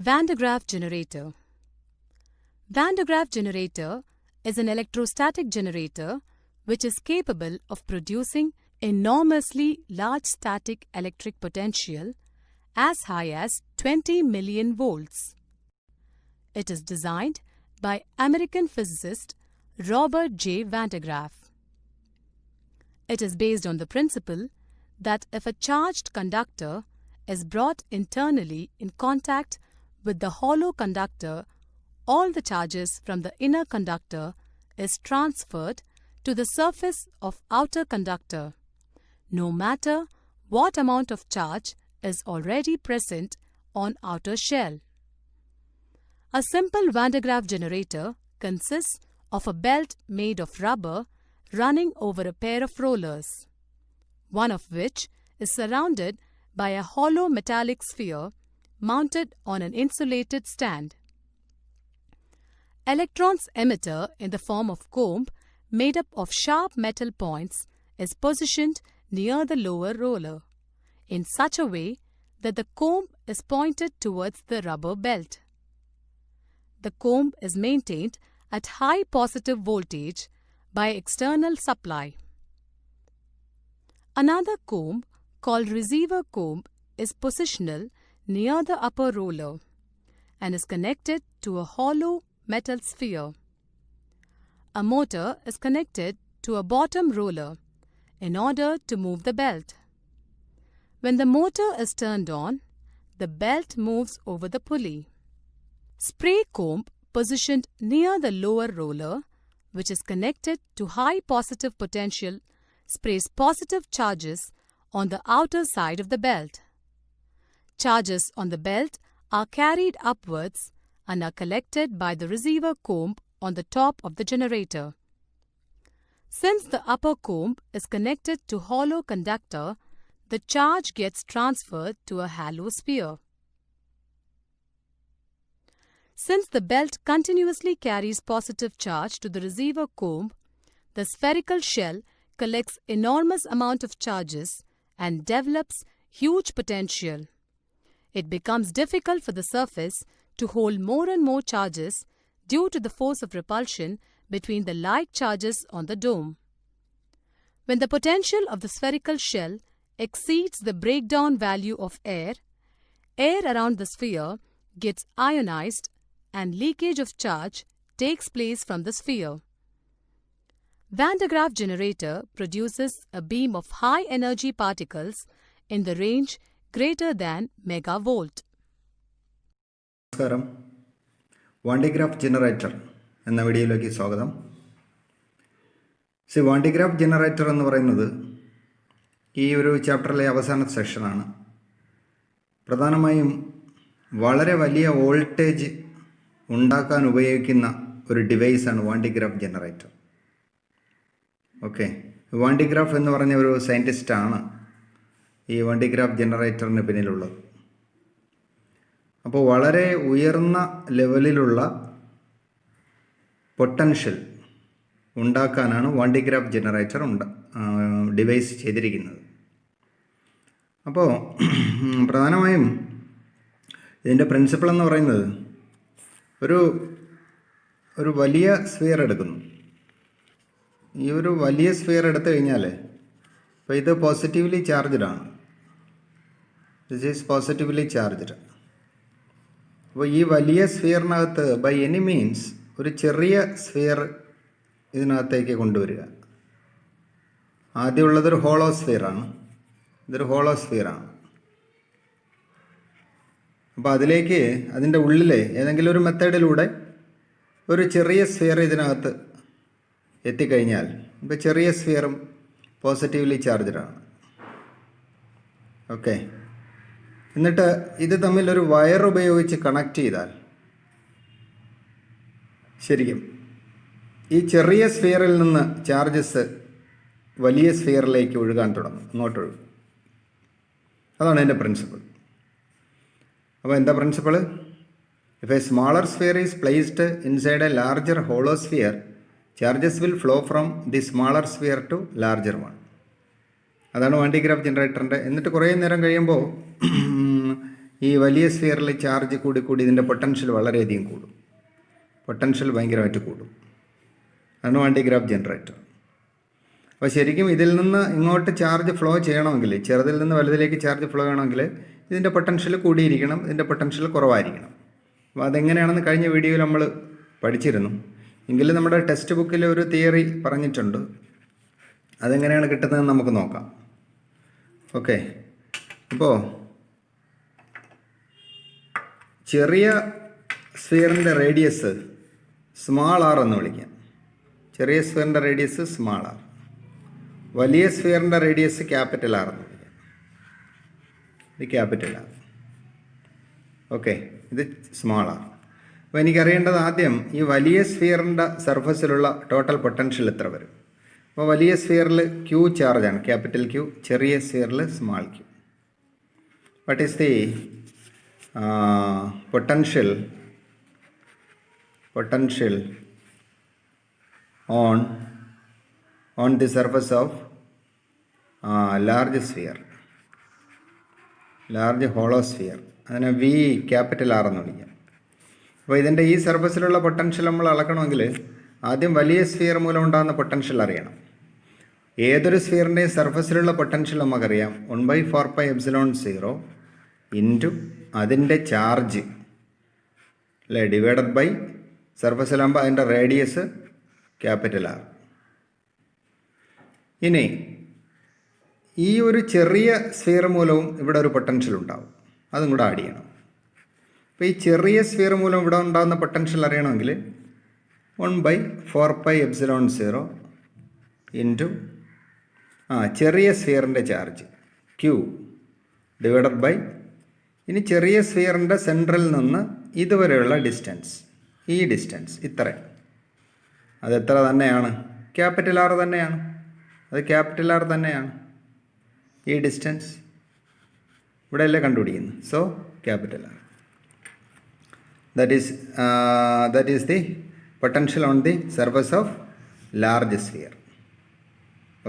Van de Graaff generator. Van de Graaff generator is an electrostatic generator which is capable of producing enormously large static electric potential as high as 20 million volts. It is designed by American physicist Robert J. Van de Graaff. It is based on the principle that if a charged conductor is brought internally in contact with the hollow conductor, all the charges from the inner conductor is transferred to the surface of outer conductor, no matter what amount of charge is already present on outer shell. A simple Van de Graaff generator consists of a belt made of rubber running over a pair of rollers, one of which is surrounded by a hollow metallic sphere mounted on an insulated stand. Electrons emitter in the form of comb made up of sharp metal points is positioned near the lower roller in such a way that the comb is pointed towards the rubber belt. The comb is maintained at high positive voltage by external supply. Another comb, called receiver comb, is positional near the upper roller and is connected to a hollow metal sphere. A motor is connected to a bottom roller in order to move the belt. When the motor is turned on, the belt moves over the pulley. Spray comb positioned near the lower roller, which is connected to high positive potential, sprays positive charges on the outer side of the belt. Charges on the belt are carried upwards and are collected by the receiver comb on the top of the generator. Since the upper comb is connected to hollow conductor, the charge gets transferred to a hollow sphere. Since the belt continuously carries positive charge to the receiver comb, the spherical shell collects enormous amount of charges and develops huge potential. It becomes difficult for the surface to hold more and more charges due to the force of repulsion between the like charges on the dome. When the potential of the spherical shell exceeds the breakdown value of air around the sphere gets ionized and leakage of charge takes place from the sphere. Van de Graaff generator produces a beam of high energy particles in the range greater than megavolt. നമസ്കാരം. Van de graph generator എന്ന വീഡിയോയിലേക്ക് സ്വാഗതം. Van de graph generator എന്ന് പറയുന്നത് ഈ ഒരു ചാപ്റ്ററിലെ അവസാന സെക്ഷനാണ്. പ്രധാനമായും വളരെ വലിയ വോൾട്ടേജ് ഉണ്ടാക്കാൻ ഉപയോഗിക്കുന്ന ഒരു ഡിവൈസാണ് van de graph generator. Okay, van de graph എന്ന് പറഞ്ഞ ഒരു സയൻറ്റിസ്റ്റാണ് ഈ വാൻ ഡെ ഗ്രാഫ് ജനറേറ്ററിന് പിന്നിലുള്ളത്. അപ്പോൾ വളരെ ഉയർന്ന ലെവലിലുള്ള പൊട്ടൻഷ്യൽ ഉണ്ടാക്കാനാണ് van de graph generator device ചെയ്തിരിക്കുന്നത്. അപ്പോൾ പ്രധാനമായും ഇതിൻ്റെ പ്രിൻസിപ്പിൾ എന്ന് പറയുന്നത് ഒരു വലിയ സ്ഫിയർ എടുക്കുന്നു. ഈ ഒരു വലിയ സ്ഫിയർ എടുത്തു കഴിഞ്ഞാൽ ഇപ്പോൾ ഇത് പോസിറ്റീവ്ലി ചാർജ്ഡ് ആണ്. This is positively charged. അപ്പോൾ ഈ വലിയ സ്ഫിയറിനകത്ത് ബൈ എനി മീൻസ് ഒരു ചെറിയ സ്ഫിയർ ഇതിനകത്തേക്ക് കൊണ്ടുവരിക. ആദ്യമുള്ളതൊരു ഹോളോ സ്ഫിയറാണ്. ഇതൊരു ഹോളോ സ്ഫിയറാണ്. അപ്പോൾ അതിലേക്ക് അതിൻ്റെ ഉള്ളിൽ ഏതെങ്കിലും ഒരു മെത്തേഡിലൂടെ ഒരു ചെറിയ സ്ഫിയർ ഇതിനകത്ത് എത്തിക്കഴിഞ്ഞാൽ ഇപ്പോൾ ചെറിയ സ്ഫിയറും പോസിറ്റീവ്ലി ചാർജ്ഡാണ്. ഓക്കെ, എന്നിട്ട് ഇത് തമ്മിൽ ഒരു വയർ ഉപയോഗിച്ച് കണക്ട് ചെയ്താൽ ശരിക്കും ഈ ചെറിയ സ്ഫിയറിൽ നിന്ന് ചാർജസ് വലിയ സ്ഫിയറിലേക്ക് ഒഴുകാൻ തുടങ്ങും, ഇങ്ങോട്ടൊഴുകും. അതാണ് എൻ്റെ പ്രിൻസിപ്പിൾ. അപ്പോൾ എന്താ principle? If a smaller sphere is placed inside a larger hollow sphere, charges will flow from the smaller sphere to larger one. അതാണ് വാൻ ഡെ ഗ്രാഫ് ജനറേറ്ററിൻ്റെ. എന്നിട്ട് കുറേ നേരം കഴിയുമ്പോൾ ഈ വലിയ സ്ഫിയറിൽ ചാർജ് കൂടി കൂടി ഇതിൻ്റെ പൊട്ടൻഷ്യൽ വളരെയധികം കൂടും. പൊട്ടൻഷ്യൽ ഭയങ്കരമായിട്ട് കൂടും. അതാണ് വാൻ ഡി ഗ്രാഫ് ജനറേറ്റർ. അപ്പോൾ ശരിക്കും ഇതിൽ നിന്ന് ഇങ്ങോട്ട് ചാർജ് ഫ്ലോ ചെയ്യണമെങ്കിൽ, ചെറുതിൽ നിന്ന് വലുതിലേക്ക് ചാർജ് ഫ്ലോ ചെയ്യണമെങ്കിൽ ഇതിൻ്റെ പൊട്ടൻഷ്യൽ കൂടിയിരിക്കണം, ഇതിൻ്റെ പൊട്ടൻഷ്യൽ കുറവായിരിക്കണം. അപ്പോൾ അതെങ്ങനെയാണെന്ന് കഴിഞ്ഞ വീഡിയോയിൽ നമ്മൾ പഠിച്ചിരുന്നു. എങ്കിലും നമ്മുടെ ടെക്സ്റ്റ് ബുക്കിൽ ഒരു തിയറി പറഞ്ഞിട്ടുണ്ട്. അതെങ്ങനെയാണ് കിട്ടുന്നതെന്ന് നമുക്ക് നോക്കാം. ഓക്കെ, അപ്പോൾ ചെറിയ സ്ഫിയറിൻ്റെ റേഡിയസ് സ്മാൾ ആർ എന്ന് വിളിക്കാം. ചെറിയ സ്ഫിയറിൻ്റെ റേഡിയസ് സ്മാൾ ആർ. വലിയ സ്ഫിയറിൻ്റെ റേഡിയസ് ക്യാപിറ്റൽ ആർ എന്ന് വിളിക്കാം. ഇത് ക്യാപിറ്റൽ ആർ. ഓക്കെ, ഇത് സ്മാൾ ആർ. അപ്പോൾ എനിക്കറിയേണ്ടത് ആദ്യം ഈ വലിയ സ്ഫിയറിൻ്റെ സർഫസിലുള്ള ടോട്ടൽ പൊട്ടൻഷ്യൽ എത്ര വരും. അപ്പോൾ വലിയ സ്ഫിയറിൽ ക്യൂ ചാർജാണ്, ക്യാപിറ്റൽ ക്യൂ. ചെറിയ സ്ഫിയറിൽ small Q. What is the potential on the surface of large sphere, large hollow sphere. അതിനെ വി ക്യാപിറ്റൽ ആർ എന്ന് വിളിക്കാം. അപ്പോൾ ഇതിൻ്റെ ഈ സർഫസിലുള്ള പൊട്ടൻഷ്യൽ നമ്മൾ അളക്കണമെങ്കിൽ ആദ്യം വലിയ സ്ഫിയർ മൂലം ഉണ്ടാകുന്ന പൊട്ടൻഷ്യൽ അറിയണം. ഏതൊരു സ്ഫിയറിൻ്റെയും സർഫസിലുള്ള പൊട്ടൻഷ്യൽ നമുക്കറിയാം 1/4πε0 ഇൻറ്റു അതിൻ്റെ ചാർജ് അല്ലേ, ഡിവൈഡഡ് ബൈ സർഫസിലാകുമ്പോൾ അതിൻ്റെ റേഡിയസ് ക്യാപിറ്റൽ ആർ. ഇനി ഈ ഒരു ചെറിയ സ്ഫിയർ മൂലവും ഇവിടെ ഒരു പൊട്ടൻഷ്യൽ ഉണ്ടാവും, അതും കൂടെ ആഡ് ചെയ്യണം. അപ്പോൾ ഈ ചെറിയ സ്ഫിയർ മൂലം ഇവിടെ ഉണ്ടാകുന്ന പൊട്ടൻഷ്യൽ അറിയണമെങ്കിൽ 1/4πε0 ഇൻറ്റു ചെറിയ സ്ഫിയറിൻ്റെ ചാർജ് ക്യൂ ഡിവൈഡഡ് ബൈ, ഇനി ചെറിയ സ്ഫിയറിൻ്റെ സെൻട്രൽ നിന്ന് ഇതുവരെയുള്ള ഡിസ്റ്റൻസ്, ഈ ഡിസ്റ്റൻസ് ഇത്രയും, അതെത്ര തന്നെയാണ്? ക്യാപിറ്റൽ ആർ തന്നെയാണ്. അത് ക്യാപിറ്റൽ ആർ തന്നെയാണ്. ഈ ഡിസ്റ്റൻസ് ഇവിടെ അല്ലേ കണ്ടുപിടിക്കുന്നു. So capital R. That is the potential on the surface of large sphere.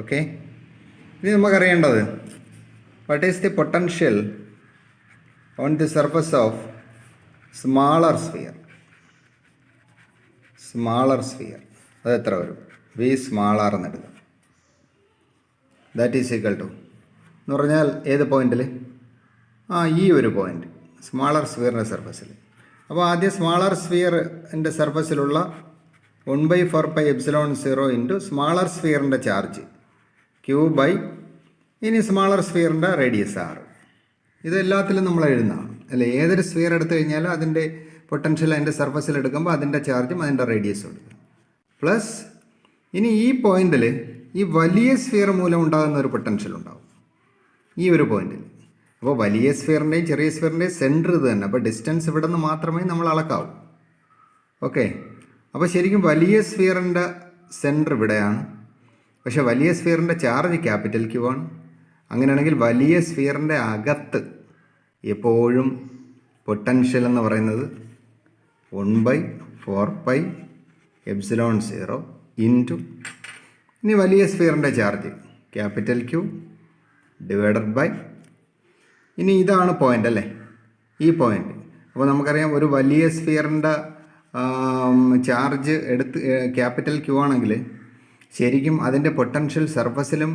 Okay, ഇനി നമുക്കറിയേണ്ടത് what is the potential on the surface of smaller sphere. Smaller sphere അത് എത്ര വരും? വി സ്മാൾ ആർ എന്നെടുക്കാം. ദാറ്റ് ഈസ് ഈക്വൽ ടു എന്ന് പറഞ്ഞാൽ ഏത് പോയിന്റിൽ? ഈ ഒരു പോയിന്റ് സ്മാളർ സ്ഫിയറിൻ്റെ സർഫസിൽ. അപ്പോൾ ആദ്യം സ്മാളർ സ്ഫിയറിൻ്റെ സർഫസിലുള്ള 1/4πε0 ഇൻറ്റു സ്മാളർ സ്ഫിയറിൻ്റെ ചാർജ് ക്യൂ ബൈ, ഇനി സ്മാളർ സ്ഫിയറിൻ്റെ റേഡിയസ് ആർ. ഇതെല്ലാത്തിലും നമ്മൾ എഴുതുന്നതാണ് അല്ലേ. ഏതൊരു സ്ഫിയർ എടുത്തു കഴിഞ്ഞാലും അതിൻ്റെ പൊട്ടൻഷ്യൽ അതിൻ്റെ സർഫസിൽ എടുക്കുമ്പോൾ അതിൻ്റെ ചാർജും അതിൻ്റെ റേഡിയസും എടുക്കും. പ്ലസ് ഇനി ഈ പോയിന്റിൽ ഈ വലിയ സ്ഫിയർ മൂലം ഉണ്ടാകുന്ന ഒരു പൊട്ടൻഷ്യൽ ഉണ്ടാകും ഈ ഒരു പോയിന്റിൽ. അപ്പോൾ വലിയ സ്ഫിയറിൻ്റെയും ചെറിയ സ്ഫിയറിൻ്റെയും സെൻറ്റർ ഇത് തന്നെ. അപ്പോൾ ഡിസ്റ്റൻസ് ഇവിടെ നിന്ന് മാത്രമേ നമ്മൾ അളക്കാവൂ. ഓക്കെ, അപ്പോൾ ശരിക്കും വലിയ സ്ഫിയറിൻ്റെ സെൻറ്റർ ഇവിടെയാണ്, പക്ഷേ വലിയ സ്ഫിയറിൻ്റെ ചാർജ് ക്യാപിറ്റൽ ക്യൂ ആണ്. അങ്ങനെയാണെങ്കിൽ വലിയ സ്ഫിയറിൻ്റെ അകത്ത് എപ്പോഴും പൊട്ടൻഷ്യൽ എന്ന് പറയുന്നത് 1/4πε0 ഇൻറ്റു, ഇനി വലിയ സ്ഫിയറിൻ്റെ charge capital Q divided by, ഇനി ഇതാണ് പോയിൻ്റ് അല്ലേ, ഈ പോയിൻ്റ്. അപ്പോൾ നമുക്കറിയാം ഒരു വലിയ സ്ഫിയറിൻ്റെ ചാർജ് എടുത്ത് ക്യാപിറ്റൽ ക്യൂ ആണെങ്കിൽ ശരിക്കും അതിൻ്റെ പൊട്ടൻഷ്യൽ സർഫസിലും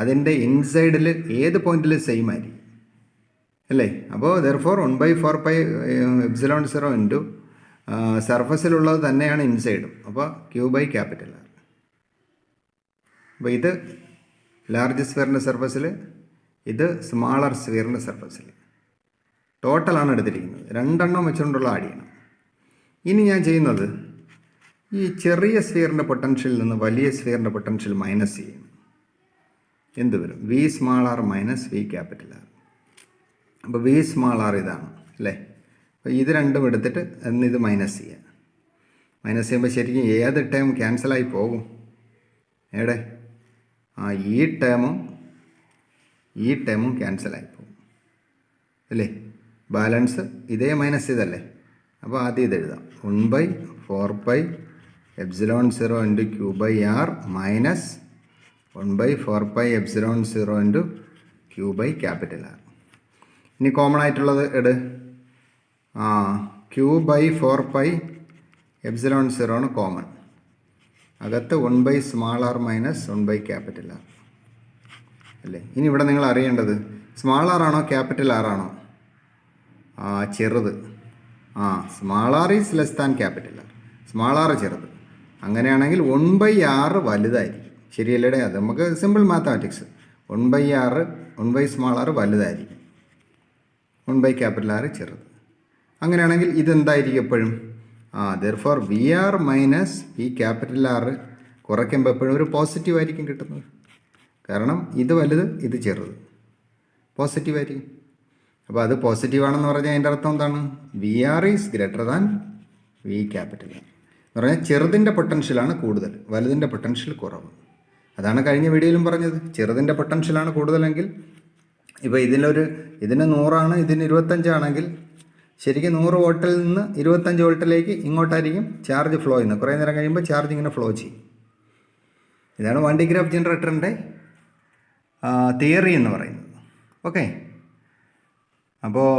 അതിൻ്റെ ഇൻസൈഡിൽ ഏത് പോയിന്റിലും സെയിം ആയിരിക്കും അല്ലേ. അപ്പോൾ ദെർഫോർ 1/4πε0 ഇൻറ്റു സർഫസിലുള്ളത് തന്നെയാണ് ഇൻസൈഡും. അപ്പോൾ ക്യൂ ബൈ ക്യാപിറ്റൽ ആർ. അപ്പോൾ ഇത് ലാർജ് സ്ഫിയറിൻ്റെ സർഫസിൽ, ഇത് സ്മാളർ സ്ഫിയറിൻ്റെ സർഫസിൽ ടോട്ടലാണ് എടുത്തിരിക്കുന്നത്. രണ്ടെണ്ണം വെച്ചുകൊണ്ടുള്ള ആഡ് ചെയ്യണം. ഇനി ഞാൻ ചെയ്യുന്നത് ഈ ചെറിയ സ്ഫിയറിൻ്റെ പൊട്ടൻഷ്യലിൽ നിന്ന് വലിയ സ്ഫിയറിൻ്റെ പൊട്ടൻഷ്യൽ മൈനസ് ചെയ്യും. എന്ത് വരും? V small R minus V capital R. അപ്പോൾ വി സ്മാൾ ആർ ഇതാണ് അല്ലേ. അപ്പോൾ ഇത് രണ്ടും എടുത്തിട്ട് ഇത് മൈനസ് ചെയ്യുക. മൈനസ് ചെയ്യുമ്പോൾ ശരിക്കും ഏത് ടേം ക്യാൻസലായി പോകും? എവിടെ? ഈ ടേമും ക്യാൻസലായി പോകും അല്ലേ. ബാലൻസ് ഇതേ മൈനസ് ഇതല്ലേ. അപ്പോൾ ആദ്യം ഇത് എഴുതാം. 1/4πε0 into Q by R minus 1/4πε0 into Q by capital R. ഇനി കോമൺ ആയിട്ടുള്ളത് എട് Q/4πε0 ആണ് കോമൺ. അകത്ത് 1/r മൈനസ് 1/R അല്ലേ. ഇനി ഇവിടെ നിങ്ങൾ അറിയേണ്ടത് സ്മാൾ ആർ ആണോ ക്യാപിറ്റൽ ആർ ആണോ? ചെറുത്. Small R is less than capital R. Small R ചെറുത്. അങ്ങനെയാണെങ്കിൽ 1/r വലുതായിരിക്കും. ശരിയല്ലേ? അത് നമുക്ക് സിമ്പിൾ മാത്തമാറ്റിക്സ്. 1/r 1/r വലുതായിരിക്കും, 1/R ചെറുത്. അങ്ങനെയാണെങ്കിൽ ഇതെന്തായിരിക്കും എപ്പോഴും? therefore VR മൈനസ് ഈ ക്യാപിറ്റൽ ആർ കുറയ്ക്കുമ്പോൾ എപ്പോഴും ഒരു പോസിറ്റീവ് ആയിരിക്കും കിട്ടുന്നത്. കാരണം ഇത് വലുത്, ഇത് ചെറുത്, പോസിറ്റീവായിരിക്കും. അപ്പോൾ അത് പോസിറ്റീവാണെന്ന് പറഞ്ഞാൽ അതിൻ്റെ അർത്ഥം എന്താണ്? VR is greater than V capital R എന്ന് പറഞ്ഞാൽ ചെറുതിൻ്റെ പൊട്ടൻഷ്യലാണ് കൂടുതൽ, വലുതിൻ്റെ പൊട്ടൻഷ്യൽ കുറവ്. അതാണ് കഴിഞ്ഞ വീഡിയോയിലും പറഞ്ഞത്. ചെറുതിൻ്റെ പൊട്ടൻഷ്യലാണ് കൂടുതലെങ്കിൽ, ഇപ്പോൾ ഇതിന് 100 ഇതിന് 25 ആണെങ്കിൽ ശരിക്കും 100 വോൾട്ടിൽ നിന്ന് 25 വോൾട്ടിലേക്ക് ഇങ്ങോട്ടായിരിക്കും ചാർജ് ഫ്ലോ ചെയ്യുന്നത്. കുറേ നേരം കഴിയുമ്പോൾ ചാർജ് ഇങ്ങനെ ഫ്ലോ ചെയ്യും. ഇതാണ് വാൻ ഡെ ഗ്രാഫ് ജനറേറ്ററിൻ്റെ തിയറി എന്ന് പറയുന്നത്. ഓക്കെ, അപ്പോൾ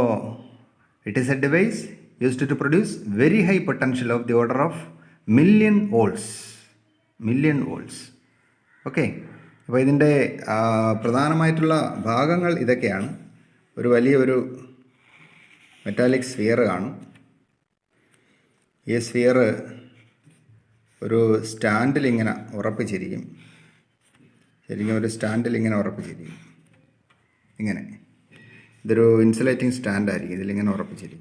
it is a device used to produce very high potential of the order of million volts. Okay, അപ്പോൾ ഇതിൻ്റെ പ്രധാനമായിട്ടുള്ള ഭാഗങ്ങൾ ഇതൊക്കെയാണ്. വലിയൊരു മെറ്റാലിക് സ്ഫിയർ കാണും. ഈ സ്ഫിയർ ഒരു സ്റ്റാൻഡിൽ ഇങ്ങനെ ഉറപ്പിച്ചിരിക്കും. ശരിക്കും ഒരു സ്റ്റാൻഡിൽ ഇങ്ങനെ ഉറപ്പിച്ചിരിക്കും. ഇങ്ങനെ ഇതൊരു ഇൻസുലേറ്റിംഗ് സ്റ്റാൻഡായിരിക്കും. ഇതിലിങ്ങനെ ഉറപ്പിച്ചിട്ട്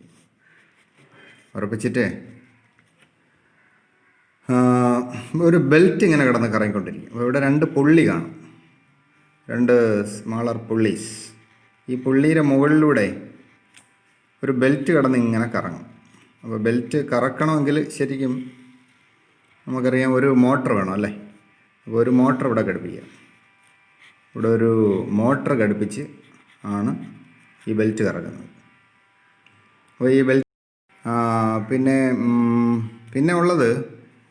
ഒരു ബെൽറ്റ് ഇങ്ങനെ കിടന്ന് കറങ്ങിക്കൊണ്ടിരിക്കും. അപ്പോൾ ഇവിടെ 2 പുള്ളി കാണും, 2 സ്മാളർ പുള്ളീസ്. ഈ പുള്ളിയുടെ മുകളിലൂടെ ഒരു ബെൽറ്റ് കിടന്ന് ഇങ്ങനെ കറങ്ങും. അപ്പോൾ ബെൽറ്റ് കറക്കണമെങ്കിൽ ശരിക്കും നമുക്കറിയാം ഒരു മോട്ടർ വേണം അല്ലേ. അപ്പോൾ ഒരു മോട്ടർ ഇവിടെ ഘടിപ്പിക്കുക. ഇവിടെ ഒരു മോട്ടർ ഘടിപ്പിച്ച് ആണ് ഈ ബെൽറ്റ് കറങ്ങുന്നത്. അപ്പോൾ ഈ ബെൽറ്റ് പിന്നെ ഉള്ളത്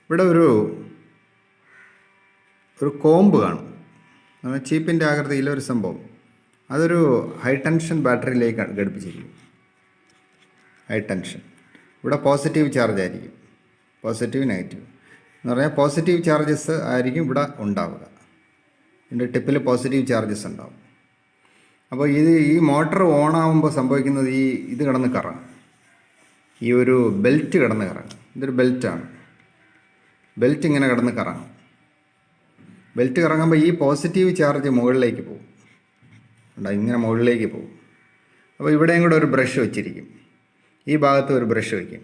ഇവിടെ ഒരു കോമ്പ് കാണും. ചീപ്പിൻ്റെ ആകൃതിയിലെ ഒരു സംഭവം. അതൊരു ഹൈ ടെൻഷൻ ബാറ്ററിയിലേക്ക് ഘടിപ്പിച്ചിരിക്കും. High tension. ഇവിടെ പോസിറ്റീവ് ചാർജ് ആയിരിക്കും, പോസിറ്റീവ് നെഗറ്റീവ് എന്ന് പറഞ്ഞാൽ പോസിറ്റീവ് ചാർജസ് ആയിരിക്കും ഇവിടെ ഉണ്ടാവുക. ഇതിൻ്റെ ടിപ്പിൽ പോസിറ്റീവ് ചാർജസ് ഉണ്ടാവും. അപ്പോൾ ഈ മോട്ടർ ഓണാകുമ്പോൾ സംഭവിക്കുന്നത് ഇത് കിടന്ന് കറങ്ങും. ഈ ഒരു ബെൽറ്റ് കിടന്ന് കറങ്ങും. ഇതൊരു ബെൽറ്റാണ്. ബെൽറ്റ് ഇങ്ങനെ കിടന്ന് കറങ്ങും. ബെൽറ്റ് കറങ്ങുമ്പോൾ ഈ പോസിറ്റീവ് ചാർജ് മുകളിലേക്ക് പോകും. ഇങ്ങനെ മുകളിലേക്ക് പോകും. അപ്പോൾ ഇവിടെയും കൂടെ ഒരു ബ്രഷ് വെച്ചിരിക്കും. ഈ ഭാഗത്ത് ഒരു ബ്രഷ് വയ്ക്കും.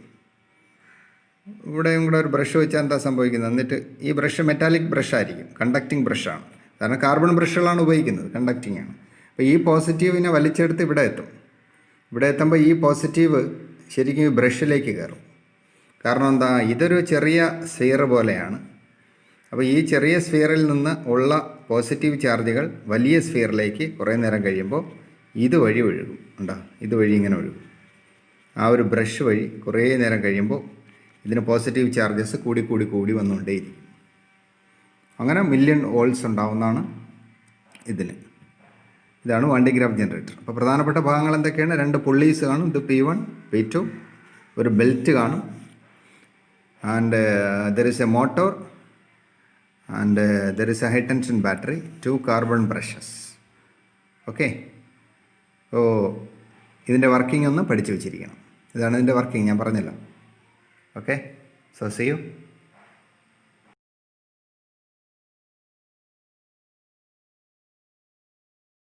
ഇവിടെയും കൂടെ ഒരു ബ്രഷ് വെച്ചാൽ എന്താ സംഭവിക്കുന്നത്? എന്നിട്ട് ഈ ബ്രഷ് മെറ്റാലിക് ബ്രഷായിരിക്കും, കണ്ടക്റ്റിംഗ് ബ്രഷാണ്. കാരണം കാർബൺ ബ്രഷുകളാണ് ഉപയോഗിക്കുന്നത്, കണ്ടക്റ്റിംഗ് ആണ്. അപ്പോൾ ഈ പോസിറ്റീവിനെ വലിച്ചെടുത്ത് ഇവിടെ എത്തും. ഇവിടെ എത്തുമ്പോൾ ഈ പോസിറ്റീവ് ശരിക്കും ഈ ബ്രഷിലേക്ക് കയറും. കാരണം എന്താ? ഇതൊരു ചെറിയ സ്ഫിയർ പോലെയാണ്. അപ്പോൾ ഈ ചെറിയ സ്ഫിയറിൽ നിന്ന് ഉള്ള പോസിറ്റീവ് ചാർജുകൾ വലിയ സ്ഫിയറിലേക്ക് കുറേ നേരം കഴിയുമ്പോൾ ഇതുവഴി ഒഴുകും. ഇതുവഴി ഇങ്ങനെ ഒഴുകും. ആ ഒരു ബ്രഷ് വഴി കുറേ നേരം കഴിയുമ്പോൾ ഇതിന് പോസിറ്റീവ് ചാർജസ് കൂടി വന്നുകൊണ്ടേയിരിക്കും. അങ്ങനെ മില്യൺ വോൾട്ട്സ് ഉണ്ടാവുന്നതാണ് ഇതിന്. ഇതാണ് വാൻ ഡെ ഗ്രാഫ് ജനറേറ്റർ. അപ്പോൾ പ്രധാനപ്പെട്ട ഭാഗങ്ങൾ എന്തൊക്കെയാണ്? 2 പുള്ളീസ് കാണും. ഇത് P1 P2. ഒരു ബെൽറ്റ് കാണും. And there is A motor and there is A high tension battery, 2 carbon brushes. Okay, അപ്പോൾ ഇതിൻ്റെ വർക്കിംഗ് ഒന്ന് പഠിച്ചു വെച്ചിരിക്കണം. ഇതാണ് ഇതിൻ്റെ വർക്കിംഗ്, ഞാൻ പറഞ്ഞല്ലോ. Okay, so see U.